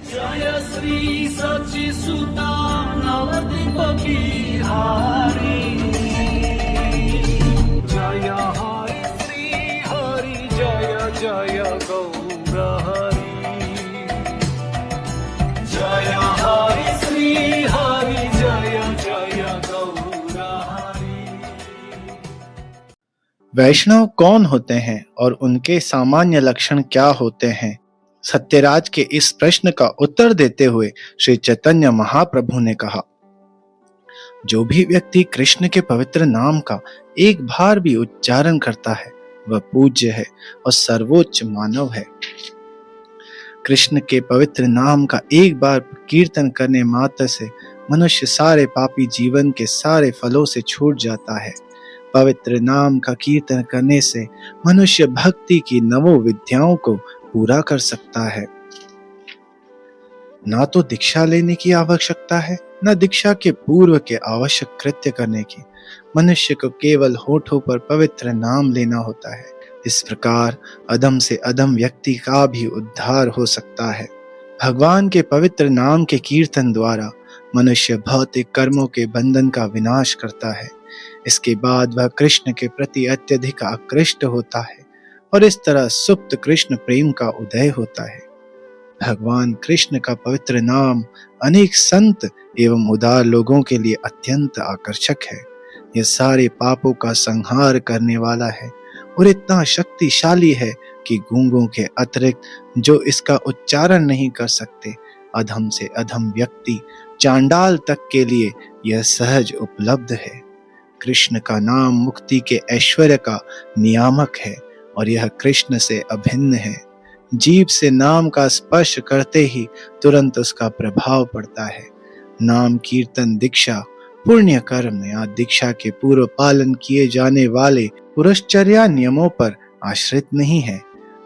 जय श्री सचिसुता नवद्वीपकी हारी। जय हरि श्री हरि जय जय गौर हरि। जय हरि श्री हरि जय जय गौर हरि। वैष्णव कौन होते हैं और उनके सामान्य लक्षण क्या होते हैं? सत्यराज के इस प्रश्न का उत्तर देते हुए श्री चैतन्य महाप्रभु ने कहा, जो भी व्यक्ति कृष्ण के पवित्र नाम का एक बार भी उच्चारण करता है वह पूज्य है और सर्वोच्च मानव है। कृष्ण के पवित्र नाम का एक बार कीर्तन करने मात्र से मनुष्य सारे पापी जीवन के सारे फलों से छूट जाता है। पवित्र नाम का कीर्तन करने से मनुष्य भक्ति की नवो विद्याओं को पूरा कर सकता है। ना तो दीक्षा लेने की आवश्यकता है, न दीक्षा के पूर्व के आवश्यक कृत्य करने की। मनुष्य को केवल होठों पर पवित्र नाम लेना होता है। इस प्रकार अधम से अधम व्यक्ति का भी उद्धार हो सकता है। भगवान के पवित्र नाम के कीर्तन द्वारा मनुष्य भौतिक कर्मों के बंधन का विनाश करता है। इसके बाद वह कृष्ण के प्रति अत्यधिक आकृष्ट होता है और इस तरह सुप्त कृष्ण प्रेम का उदय होता है। भगवान कृष्ण का पवित्र नाम अनेक संत एवं उदार लोगों के लिए अत्यंत आकर्षक है। यह सारे पापों का संहार करने वाला है और इतना शक्तिशाली है कि गूंगों के अतिरिक्त जो इसका उच्चारण नहीं कर सकते, अधम से अधम व्यक्ति चांडाल तक के लिए यह सहज उपलब्ध है। कृष्ण का नाम मुक्ति के ऐश्वर्य का नियामक है और यह कृष्ण से अभिन्न है। जीभ से नाम का स्पर्श करते ही तुरंत उसका प्रभाव पड़ता है। नाम कीर्तन दीक्षा पुण्य कर्म या दीक्षा के पूर्व पालन किए जाने वाले पुरश्चर्या नियमों पर आश्रित नहीं है।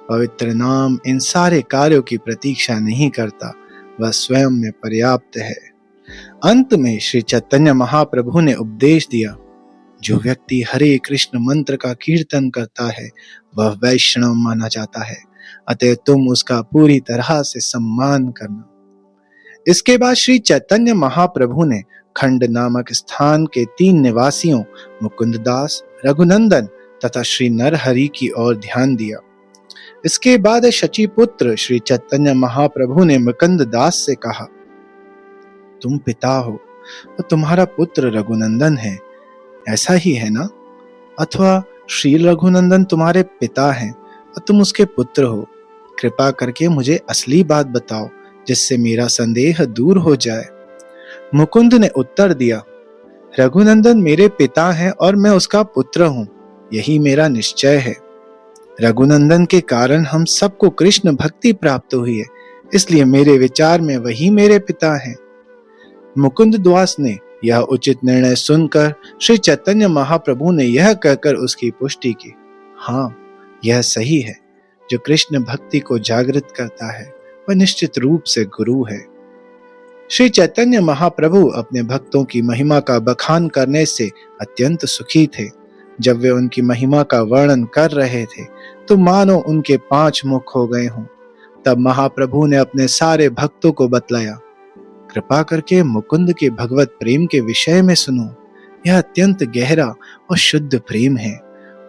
पवित्र नाम इन सारे कार्यों की प्रतीक्षा नहीं करता, वह स्वयं में पर्याप्त है। अंत में श्री चैतन्य महाप्रभु ने उपदेश दिया, जो व्यक्ति हरे कृष्ण मंत्र का कीर्तन करता है वह वैष्णव माना जाता है, अतः तुम उसका पूरी तरह से सम्मान करना। इसके बाद श्री चैतन्य महाप्रभु ने खंड नामक स्थान के 3 निवासियों मुकुंददास, रघुनंदन तथा श्री नरहरि की ओर ध्यान दिया। इसके बाद शचीपुत्र श्री चैतन्य महाप्रभु ने मुकुंददास से कहा, तुम पिता हो और तुम्हारा पुत्र रघुनंदन है, ऐसा ही है ना? अथवा श्री रघुनंदन तुम्हारे पिता हैं और तुम उसके पुत्र हो। कृपा करके मुझे असली बात बताओ जिससे मेरा संदेह दूर हो जाए। मुकुंद ने उत्तर दिया, रघुनंदन मेरे पिता हैं और मैं उसका पुत्र हूँ, यही मेरा निश्चय है। रघुनंदन के कारण हम सबको कृष्ण भक्ति प्राप्त हुई है, इसलिए मेरे विचार में वही मेरे पिता हैं। मुकुंददास ने यह उचित निर्णय सुनकर श्री चैतन्य महाप्रभु ने यह कहकर उसकी पुष्टि की, हाँ यह सही है। जो कृष्ण भक्ति को जागृत करता है वह निश्चित रूप से गुरु है। श्री चैतन्य महाप्रभु अपने भक्तों की महिमा का बखान करने से अत्यंत सुखी थे। जब वे उनकी महिमा का वर्णन कर रहे थे तो मानो उनके 5 मुख हो गए हों। तब महाप्रभु ने अपने सारे भक्तों को बतलाया, कृपा करके मुकुंद के भगवत प्रेम के विषय में सुनो। यह अत्यंत गहरा और शुद्ध प्रेम है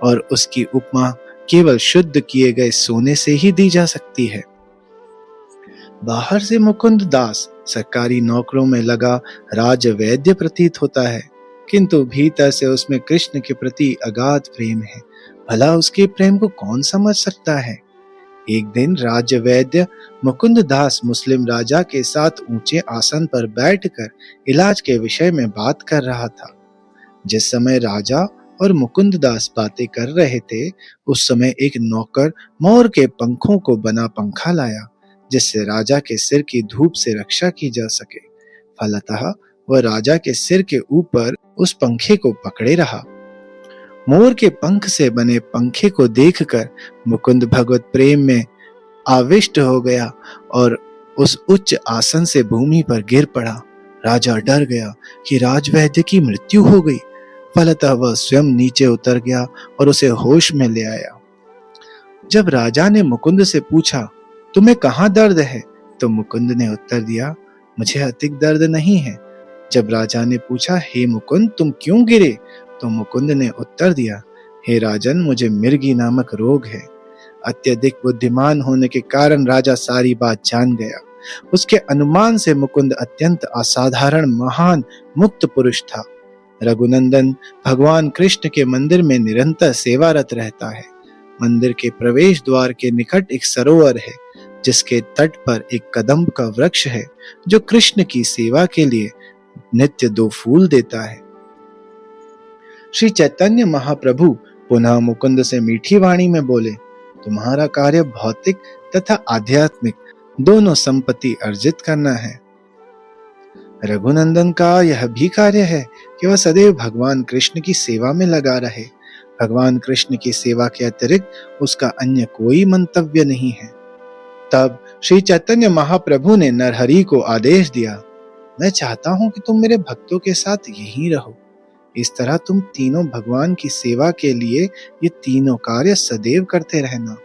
और उसकी उपमा केवल शुद्ध किए गए सोने से ही दी जा सकती है। बाहर से मुकुंद दास सरकारी नौकरों में लगा राजवैद्य प्रतीत होता है, किंतु भीतर से उसमें कृष्ण के प्रति अगाध प्रेम है। भला उसके प्रेम को कौन समझ सकता है? एक दिन राजवैद्य मुकुंद दास मुस्लिम राजा के साथ ऊंचे आसन पर बैठकर इलाज के विषय में बात कर रहा था। जिस समय राजा और मुकुंद दास बातें कर रहे थे उस समय एक नौकर मोर के पंखों को बना पंखा लाया, जिससे राजा के सिर की धूप से रक्षा की जा सके। फलतः वह राजा के सिर के ऊपर उस पंखे को पकड़े रहा। मोर के पंख से बने पंखे को देखकर मुकुंद भगवत प्रेम में आविष्ट हो गया और उस उच्च आसन से भूमि पर गिर पड़ा। राजा डर गया कि राजवैद्य की मृत्यु हो गई। फलतः वह स्वयं नीचे उतर गया और उसे होश में ले आया। जब राजा ने मुकुंद से पूछा, तुम्हें कहाँ दर्द है, तो मुकुंद ने उत्तर दिया, मुझे अधिक दर्द नहीं है। जब राजा ने पूछा, हे मुकुंद तुम क्यों गिरे, तो मुकुंद ने उत्तर दिया, हे राजन मुझे मिर्गी नामक रोग है। अत्यधिक बुद्धिमान होने के कारण राजा सारी बात जान गया। उसके अनुमान से मुकुंद अत्यंत असाधारण महान मुक्त पुरुष था। रघुनंदन भगवान कृष्ण के मंदिर में निरंतर सेवारत रहता है। मंदिर के प्रवेश द्वार के निकट एक सरोवर है, जिसके तट पर एक कदम्ब का वृक्ष है, जो कृष्ण की सेवा के लिए नित्य 2 फूल देता है। श्री चैतन्य महाप्रभु पुनः मुकुंद से मीठी वाणी में बोले, तुम्हारा कार्य भौतिक तथा आध्यात्मिक दोनों संपत्ति अर्जित करना है। रघुनंदन का यह भी कार्य है कि वह सदैव भगवान कृष्ण की सेवा में लगा रहे। भगवान कृष्ण की सेवा के अतिरिक्त उसका अन्य कोई मंतव्य नहीं है। तब श्री चैतन्य महाप्रभु ने नरहरि को आदेश दिया, मैं चाहता हूं कि तुम मेरे भक्तों के साथ यहीं रहो। इस तरह तुम तीनों भगवान की सेवा के लिए ये तीनों कार्य सदैव करते रहना।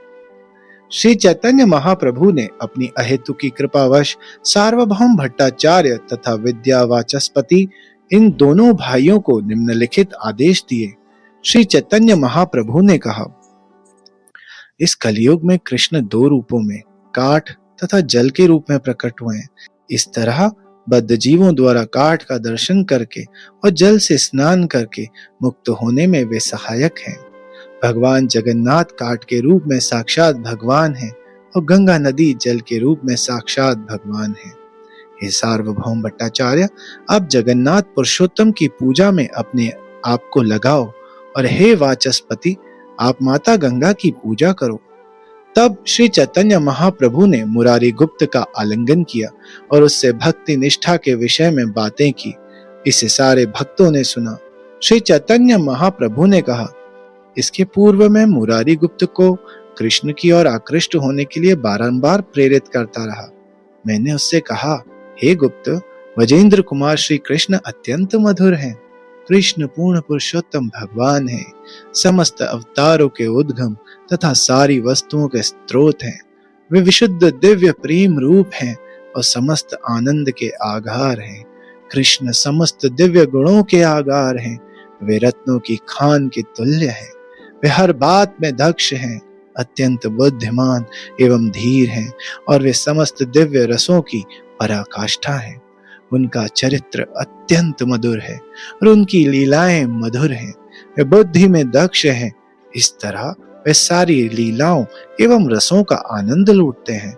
श्री चैतन्य महाप्रभु ने अपनी अहेतुकी कृपावश सार्वभौम भट्टाचार्य तथा विद्यावाचस्पति इन दोनों भाइयों को निम्नलिखित आदेश दिए। श्री चैतन्य महाप्रभु ने कहा, इस कलयुग में कृष्ण 2 रूपों में काठ तथा जल के रूप में प्रकट हुए हैं। इस तरह बद्ध जीवों द्वारा काठ का दर्शन करके और जल से स्नान करके मुक्त होने में वे सहायक हैं। भगवान जगन्नाथ काठ के रूप में साक्षात भगवान हैं और गंगा नदी जल के रूप में साक्षात भगवान है। हे सार्वभौम भट्टाचार्य, आप जगन्नाथ पुरुषोत्तम की पूजा में अपने आप को लगाओ और हे वाचस्पति, आप माता गंगा की पूजा करो। तब श्री चैतन्य महाप्रभु ने मुरारी गुप्त का आलिंगन किया और उससे भक्ति निष्ठा के विषय में बातें की। इसे सारे भक्तों ने सुना। श्री चैतन्य महाप्रभु ने कहा, इसके पूर्व मैं मुरारी गुप्त को कृष्ण की ओर आकृष्ट होने के लिए बारंबार प्रेरित करता रहा। मैंने उससे कहा, हे गुप्त, वजेंद्र कुमार श्री कृष्ण अत्यंत मधुर हैं। कृष्ण पूर्ण पुरुषोत्तम भगवान है, समस्त अवतारों के उद्गम तथा सारी वस्तुओं के स्रोत हैं। वे विशुद्ध दिव्य प्रेम रूप हैं और समस्त आनंद के आधार हैं। कृष्ण समस्त दिव्य गुणों के आधार हैं। वे रत्नों की खान के तुल्य हैं। वे हर बात में दक्ष हैं, अत्यंत बुद्धिमान एवं धीर हैं और वे समस्त दिव्य रसों की पराकाष्ठा हैं। उनका चरित्र अत्यंत मधुर है और उनकी लीलाएं मधुर हैं। वे बुद्धि में दक्ष हैं। इस तरह वे सारी लीलाओं एवं रसों का आनंद लूटते हैं।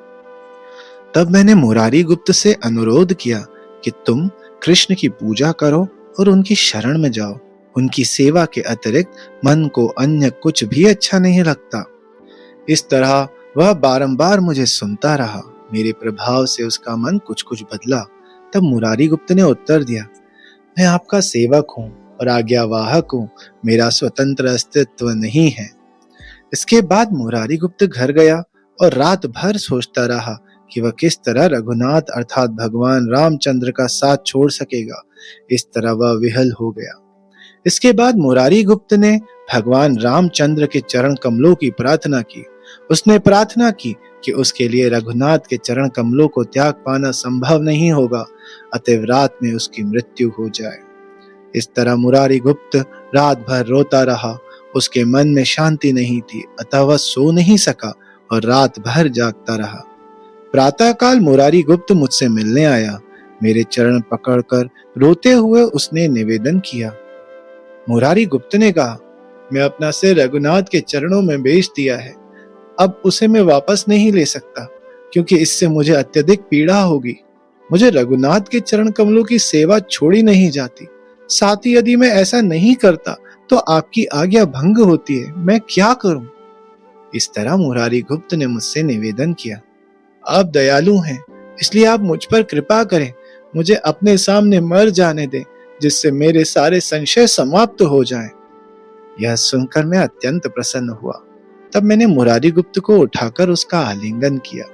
तब मैंने मुरारी गुप्त से अनुरोध किया कि तुम कृष्ण की पूजा करो और उनकी शरण में जाओ। उनकी सेवा के अतिरिक्त मन को अन्य कुछ भी अच्छा नहीं लगता। इस तरह वह बारंबार मुझे सुनता रहा। मेरे प्रभाव से उसका मन कुछ कुछ बदला। तब मुरारी गुप्त ने उत्तर दिया, मैं आपका सेवक हूँ और आज्ञावाहक हूँ। मेरा स्वतंत्र अस्तित्व नहीं है। इसके बाद मुरारी गुप्त घर गया और रात भर सोचता रहा कि वह किस तरह रघुनाथ अर्थात भगवान रामचंद्र का साथ छोड़ सकेगा। इस तरह वह विहल हो गया। इसके बाद मुरारी गुप्त ने भगवान रामचंद्र के चरण कमलों की प्रार्थना की। उसने प्रार्थना की कि उसके लिए रघुनाथ के चरण कमलों को त्याग पाना संभव नहीं होगा, अतएव रात में उसकी मृत्यु हो जाए। इस तरह मुरारी गुप्त रात भर रोता रहा। उसके मन में शांति नहीं थी, अतः वह सो नहीं सका और रात भर जागता रहा। प्रातःकाल मुरारी गुप्त मुझसे मिलने आया। मेरे चरण पकड़कर रोते हुए उसने निवेदन किया। मुरारी गुप्त ने कहा, मैं अपना सिर रघुनाथ के चरणों में बेच दिया है। अब उसे मैं वापस नहीं ले सकता, क्योंकि इससे मुझे अत्यधिक पीड़ा होगी। मुझे रघुनाथ के चरण कमलों की सेवा छोड़ी नहीं जाती। साथ ही यदि मैं ऐसा नहीं करता तो आपकी आज्ञा भंग होती है। मैं क्या करूं? इस तरह मुरारी गुप्त ने मुझसे निवेदन किया, आप दयालु हैं, इसलिए आप मुझ पर कृपा करें। मुझे अपने सामने मर जाने दें, जिससे मेरे सारे संशय समाप्त हो जाएं। यह सुनकर मैं अत्यंत प्रसन्न हुआ। तब मैंने मुरारी गुप्त को उठाकर उसका आलिंगन किया।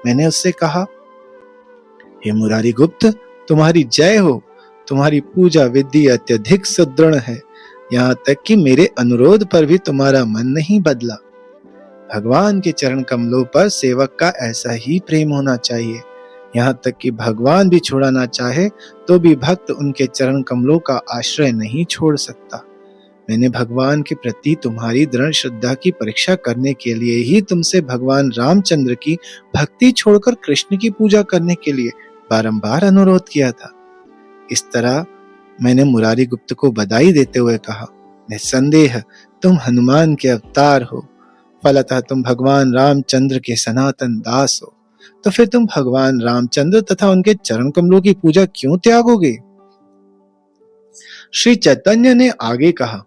मैंने उससे कहा, हे मुरारी गुप्त, तुम्हारी जय हो। तुम्हारी पूजा विधि अत्यधिक सुदृढ़ है, यहाँ तक कि मेरे अनुरोध पर भी तुम्हारा मन नहीं बदला। भगवान के चरण कमलों पर सेवक का ऐसा ही प्रेम होना चाहिए। यहाँ तक कि भगवान भी छुड़ाना चाहे तो भी भक्त उनके चरण कमलों का आश्रय नहीं छोड़ सकता। मैंने भगवान के प्रति तुम्हारी दृढ़ श्रद्धा की परीक्षा करने के लिए ही तुमसे भगवान रामचंद्र की भक्ति छोड़कर कृष्ण की पूजा करने के लिए बारंबार अनुरोध किया था। इस तरह मैंने मुरारी गुप्त को बधाई देते हुए कहा, निस्संदेह तुम हनुमान के अवतार हो, फलतः तुम भगवान रामचंद्र के सनातन दास हो, तो फिर तुम भगवान रामचंद्र तथा उनके चरण कमलों की पूजा क्यों त्यागोगे? श्री चैतन्य ने आगे कहा,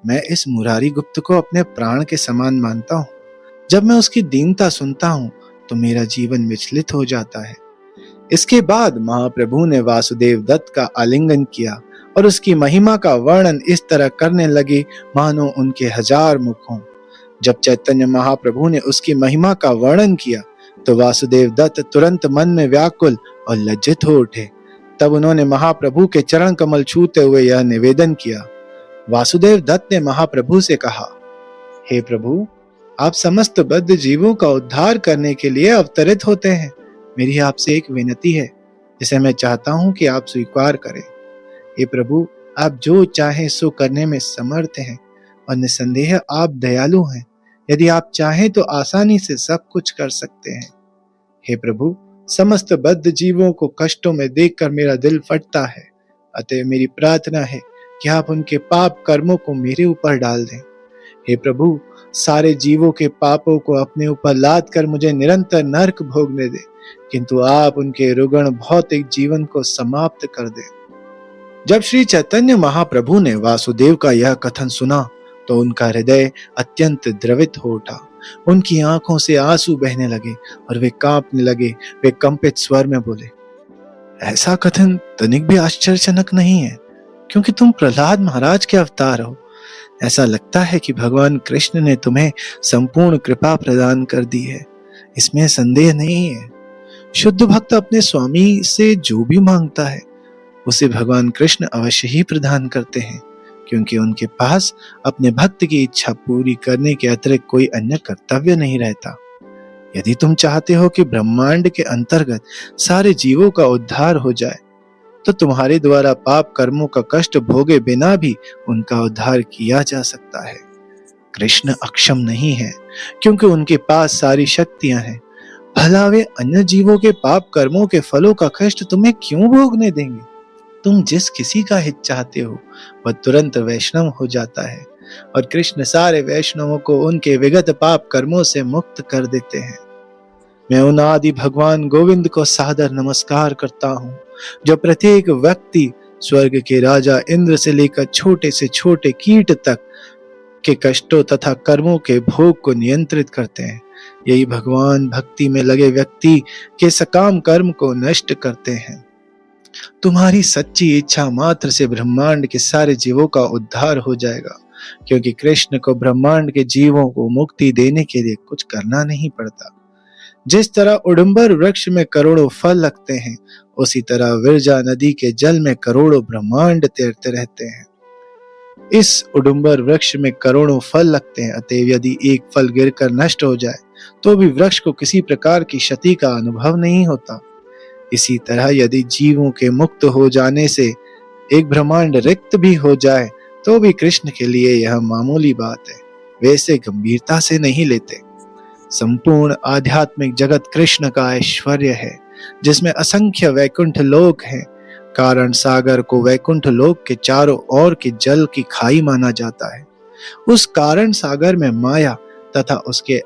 मैं इस मुरारी गुप्त को अपने प्राण के समान मानता हूँ। जब मैं उसकी दीनता सुनता हूँ तो मेरा जीवन विचलित हो जाता है। इसके बाद महाप्रभु ने वासुदेव दत्त का आलिंगन किया और उसकी महिमा का वर्णन इस तरह करने लगे मानो उनके 1000 मुख हों। जब चैतन्य महाप्रभु ने उसकी महिमा का वर्णन किया तो वासुदेव दत्त तुरंत मन में व्याकुल और लज्जित हो उठे। तब उन्होंने महाप्रभु के चरण कमल छूते हुए यह निवेदन किया। वासुदेव दत्त ने महाप्रभु से कहा, हे प्रभु, आप समस्त बद्ध जीवों का उद्धार करने के लिए अवतरित होते हैं। मेरी आपसे एक विनती है जिसे मैं चाहता हूं कि आप स्वीकार करें। हे प्रभु, आप जो चाहें सो करने में समर्थ हैं और निसंदेह आप दयालु हैं। यदि आप चाहें तो आसानी से सब कुछ कर सकते हैं। हे प्रभु, समस्त बद्ध जीवों को कष्टों में देखकर मेरा दिल फटता है, अतः मेरी प्रार्थना है कि आप उनके पाप कर्मों को मेरे ऊपर डाल दें। हे प्रभु, सारे जीवों के पापों को अपने ऊपर लाद कर मुझे निरंतर नरक भोगने दें, किंतु आप उनके रुग्ण भौतिक जीवन को समाप्त कर दें। जब श्री चैतन्य महाप्रभु ने वासुदेव का यह कथन सुना तो उनका हृदय अत्यंत द्रवित हो उठा। उनकी आंखों से आंसू बहने लगे और वे कांपने लगे। वे कंपित स्वर में बोले, ऐसा कथन तनिक भी आश्चर्यजनक नहीं है, क्योंकि तुम प्रहलाद महाराज के अवतार हो। ऐसा लगता है कि भगवान कृष्ण ने तुम्हें संपूर्ण कृपा प्रदान कर दी है, इसमें संदेह नहीं है। शुद्ध भक्त अपने स्वामी से जो भी मांगता है उसे भगवान कृष्ण अवश्य ही प्रदान करते हैं, क्योंकि उनके पास अपने भक्त की इच्छा पूरी करने के अतिरिक्त कोई अन्य कर्तव्य नहीं रहता। यदि तुम चाहते हो कि ब्रह्मांड के अंतर्गत सारे जीवों का उद्धार हो जाए तो तुम्हारे द्वारा पाप कर्मों का कष्ट भोगे बिना भी उनका उद्धार किया जा सकता है। कृष्ण अक्षम नहीं है, क्योंकि उनके पास सारी शक्तियां हैं। भला वे अन्य जीवों के पाप कर्मों के फलों का कष्ट तुम्हें क्यों भोगने देंगे? तुम जिस किसी का हित चाहते हो वह तुरंत वैष्णव हो जाता है, और कृष्ण सारे वैष्णवों को उनके विगत पाप कर्मों से मुक्त कर देते हैं। मैं उन आदि भगवान गोविंद को सादर नमस्कार करता हूँ, जो प्रत्येक व्यक्ति, स्वर्ग के राजा इंद्र से लेकर छोटे से छोटे कीट तक के कष्टों तथा कर्मों के भोग को नियंत्रित करते हैं। यही भगवान भक्ति में लगे व्यक्ति के सकाम कर्म को नष्ट करते हैं। तुम्हारी सच्ची इच्छा मात्र से ब्रह्मांड के सारे जीवों का उद्धार हो जाएगा, क्योंकि कृष्ण को ब्रह्मांड के जीवों को मुक्ति देने के लिए कुछ करना नहीं पड़ता। जिस तरह उडुम्बर वृक्ष में करोड़ों फल लगते हैं, उसी तरह विरजा नदी के जल में करोड़ों ब्रह्मांड तैरते रहते हैं। इस उडुम्बर वृक्ष में करोड़ों फल लगते हैं, अतएव यदि एक फल गिरकर नष्ट हो जाए तो भी वृक्ष को किसी प्रकार की क्षति का अनुभव नहीं होता। इसी तरह यदि जीवों के मुक्त हो जाने से एक ब्रह्मांड रिक्त भी हो जाए तो भी कृष्ण के लिए यह मामूली बात है, वे इसे गंभीरता से नहीं लेते। संपूर्ण आध्यात्मिक जगत कृष्ण का ऐश्वर्य है, जिसमें असंख्य वैकुंठ लोक हैं। कारण सागर को वैकुंठ लोक के चारों ओर के जल की खाई माना जाता है। उस कारण सागर में माया तथा उसके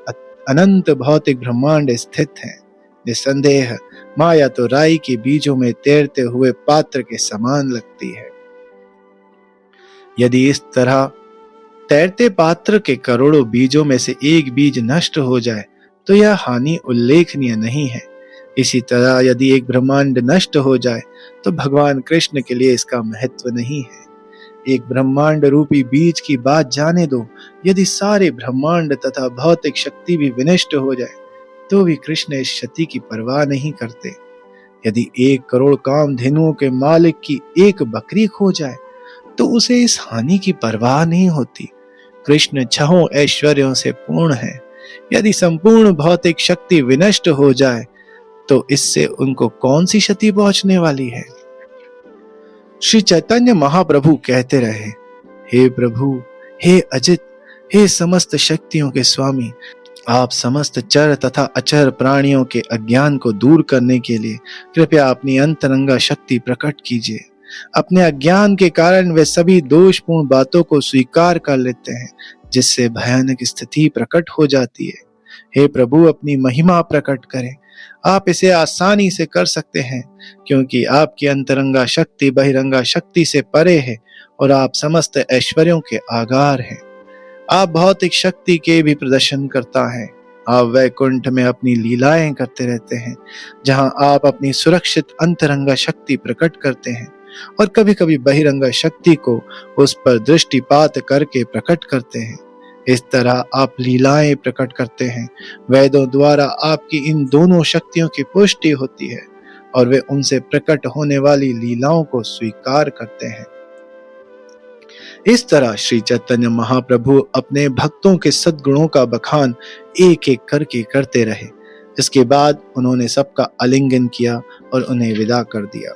अनंत भौतिक ब्रह्मांड स्थित हैं। निसंदेह माया तो राई के बीजों में तैरते हुए पात्र के समान लगती है। यदि इस तरह तैरते पात्र के करोड़ों बीजों में से एक बीज नष्ट हो जाए तो यह हानि उल्लेखनीय नहीं है। इसी तरह यदि एक ब्रह्मांड नष्ट हो जाए तो भगवान कृष्ण के लिए इसका महत्व नहीं है। एक ब्रह्मांड रूपी बीज की बात जाने दो, यदि सारे ब्रह्मांड तथा भौतिक शक्ति भी विनष्ट हो जाए तो भी कृष्ण इस क्षति की परवाह नहीं करते। यदि 1 करोड़ कामधेनुओं के मालिक की एक बकरी खो जाए तो उसे इस हानि की परवाह नहीं होती। कृष्ण छहों ऐश्वर्यों से पूर्ण है। यदि संपूर्ण भौतिक शक्ति विनष्ट हो जाए तो इससे उनको कौन सी क्षति पहुंचने वाली है। श्री चैतन्य महाप्रभु कहते रहे, हे प्रभु, हे अजित, हे समस्त शक्तियों के स्वामी, आप समस्त चर तथा अचर प्राणियों के अज्ञान को दूर करने के लिए कृपया अपनी अंतरंगा शक्ति प्रकट कीजिए। अपने अज्ञान के कारण वे सभी दोषपूर्ण बातों को स्वीकार कर लेते हैं, जिससे भयानक स्थिति प्रकट हो जाती है। हे प्रभु, अपनी महिमा प्रकट करें। आप इसे आसानी से कर सकते हैं, क्योंकि आपकी अंतरंगा शक्ति बहिरंगा शक्ति से परे है और आप समस्त ऐश्वर्यों के आगार हैं। आप भौतिक शक्ति के भी प्रदर्शन करता है। आप वैकुंठ में अपनी लीलाएं करते रहते हैं, जहां आप अपनी सुरक्षित अंतरंगा शक्ति प्रकट करते हैं और कभी कभी बहिरंगा शक्ति को उस पर दृष्टिपात करके प्रकट करते हैं। इस तरह आप लीलाएं प्रकट करते हैं। वेदों द्वारा आपकी इन दोनों शक्तियों की पुष्टि होती है और वे उनसे प्रकट होने वाली लीलाओं को स्वीकार करते हैं। इस तरह श्री चैतन्य महाप्रभु अपने भक्तों के सद्गुणों का बखान एक एक करके करते रहे। इसके बाद उन्होंने सबका आलिंगन किया और उन्हें विदा कर दिया।